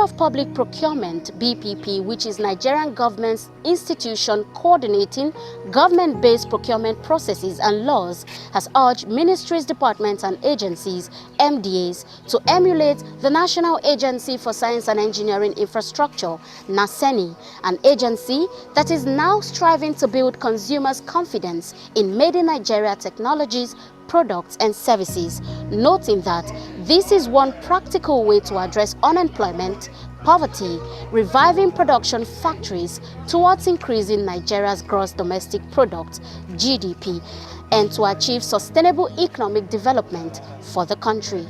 of Public Procurement, BPP, which is Nigerian government's institution coordinating government-based procurement processes and laws, has urged ministries, departments and agencies, MDAs, to emulate the National Agency for Science and Engineering Infrastructure, Naseni, an agency that is now striving to build consumers' confidence in made in Nigeria technologies, products and services, noting that this is one practical way to address unemployment, poverty, reviving production factories towards increasing Nigeria's gross domestic product, GDP, and to achieve sustainable economic development for the country.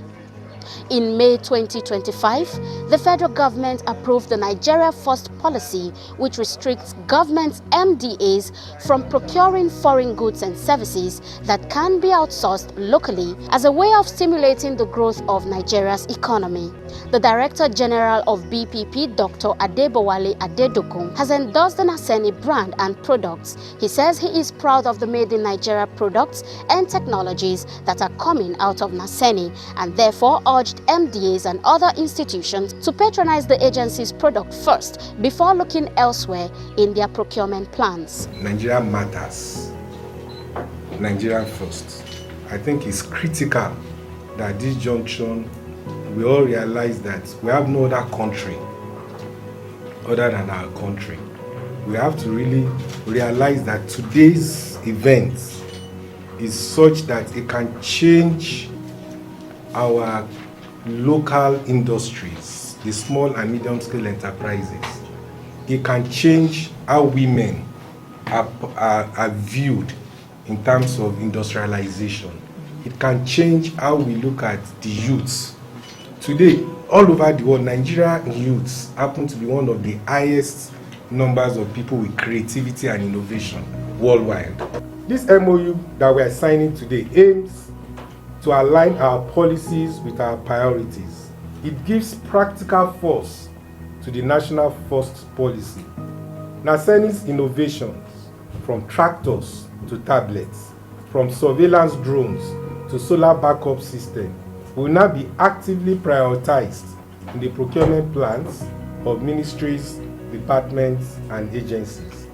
In May 2025, the federal government approved the Nigeria First policy, which restricts government MDAs from procuring foreign goods and services that can be outsourced locally as a way of stimulating the growth of Nigeria's economy. The Director General of BPP, Dr. Adebowale Adedokun, has endorsed the Naseni brand and products. He says he is proud of the made in Nigeria products and technologies that are coming out of Naseni, and therefore urged MDAs and other institutions to patronize the agency's product first before looking elsewhere in their procurement plans. Nigeria matters. Nigeria first. I think it's critical that this junction we all realize that we have no other country other than our country. We have to really realize that today's event is such that it can change our local industries, the small and medium scale enterprises. It can change how women are viewed in terms of industrialization. It can change how we look at the youths. Today, all over the world, Nigerian youths happen to be one of the highest numbers of people with creativity and innovation worldwide. This MoU that we are signing today aims to align our policies with our priorities. It gives practical force to the National First policy. Naseni's innovations, from tractors to tablets, from surveillance drones to solar backup system, will now be actively prioritized in the procurement plans of ministries, departments, and agencies.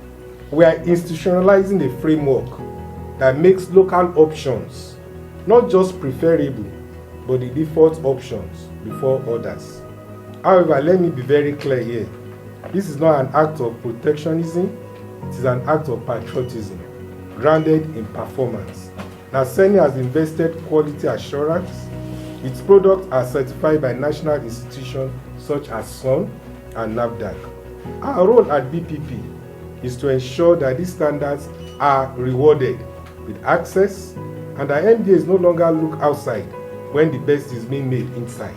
We are institutionalizing a framework that makes local options not just preferable, but the default options before others. However, let me be very clear here. This is not an act of protectionism, it is an act of patriotism, grounded in performance. Naseni has invested quality assurance. Its products are certified by national institutions such as SON and NAFDAC. Our role at BPP is to ensure that these standards are rewarded with access, and that MDAs no longer look outside when the best is being made inside.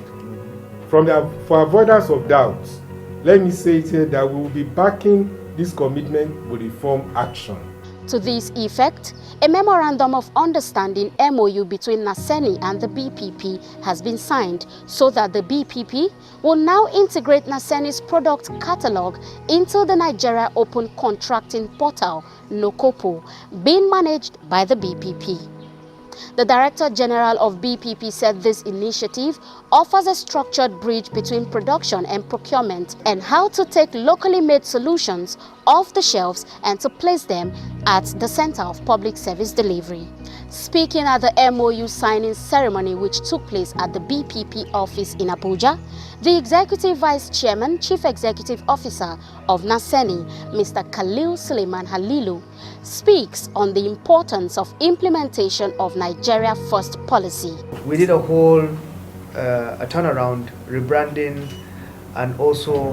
For avoidance of doubt, let me say it here that we will be backing this commitment with reform action. To this effect, a Memorandum of Understanding MoU between Naseni and the BPP has been signed so that the BPP will now integrate Naseni's product catalog into the Nigeria Open Contracting Portal, NOCOPO, being managed by the BPP. The Director General of BPP said this initiative offers a structured bridge between production and procurement and how to take locally made solutions off the shelves and to place them at the center of public service delivery. Speaking at the MoU signing ceremony which took place at the BPP office in Abuja, the Executive Vice Chairman, Chief Executive Officer of Naseni, Mr. Khalil Suleiman Halilu, speaks on the importance of implementation of Nigeria First policy. We did a whole a turnaround, rebranding, and also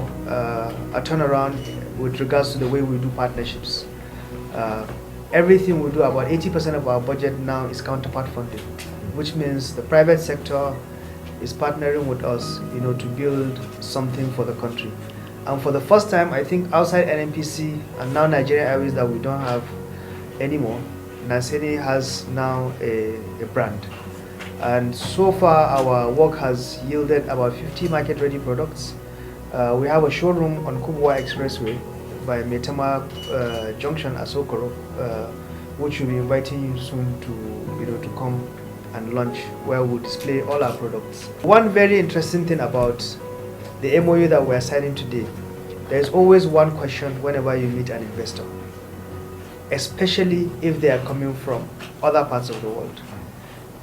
a turnaround with regards to the way we do partnerships. Everything we do, about 80% of our budget now is counterpart funded, which means the private sector is partnering with us, to build something for the country. And for the first time, I think outside NNPC and now Nigerian Airways that we don't have anymore, Naseni has now a brand. And so far, our work has yielded about 50 market-ready products. We have a showroom on Kubwa Expressway by Metama Junction, Asokoro, which we'll be inviting you soon to come and launch, where we'll display all our products. One very interesting thing about the MoU that we're signing today, there's always one question whenever you meet an investor, especially if they are coming from other parts of the world.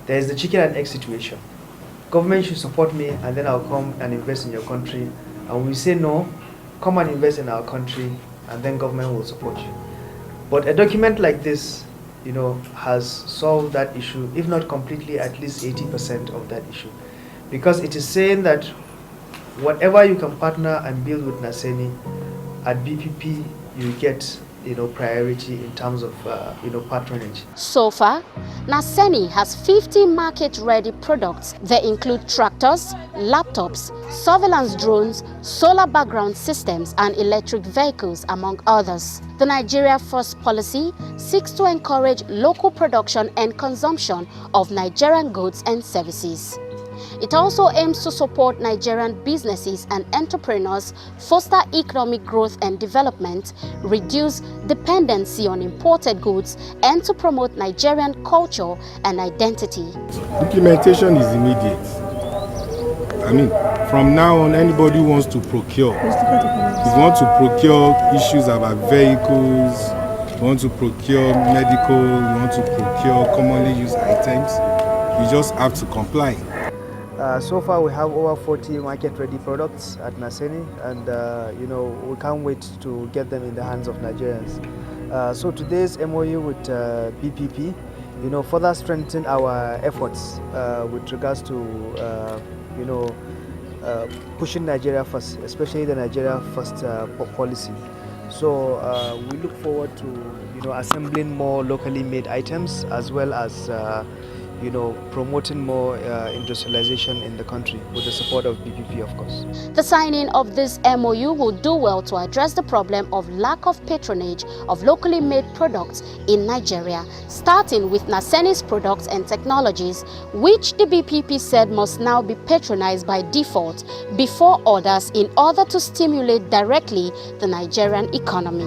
There's the chicken and egg situation. Government should support me and then I'll come and invest in your country. And we say no, come and invest in our country and then government will support you. But a document like this, has solved that issue, if not completely, at least 80% of that issue. Because it is saying that whatever you can partner and build with Naseni, at BPP you get priority in terms of patronage. So far, Naseni has 50 market-ready products. They include tractors, laptops, surveillance drones, solar background systems, and electric vehicles, among others. The Nigeria First policy seeks to encourage local production and consumption of Nigerian goods and services. It also aims to support Nigerian businesses and entrepreneurs, foster economic growth and development, reduce dependency on imported goods, and to promote Nigerian culture and identity. Implementation is immediate. From now on, anybody who wants to procure, if you want to procure issues about vehicles, you want to procure medical, you want to procure commonly used items, you just have to comply. So far we have over 40 market-ready products at Naseni, and we can't wait to get them in the hands of Nigerians. So today's MoU with BPP, further strengthen our efforts with regards to pushing Nigeria first, especially the Nigeria First policy. So we look forward to assembling more locally made items, as well as promoting more industrialization in the country with the support of BPP, of course. The signing of this MoU will do well to address the problem of lack of patronage of locally made products in Nigeria, starting with Naseni's products and technologies, which the BPP said must now be patronized by default before others in order to stimulate directly the Nigerian economy.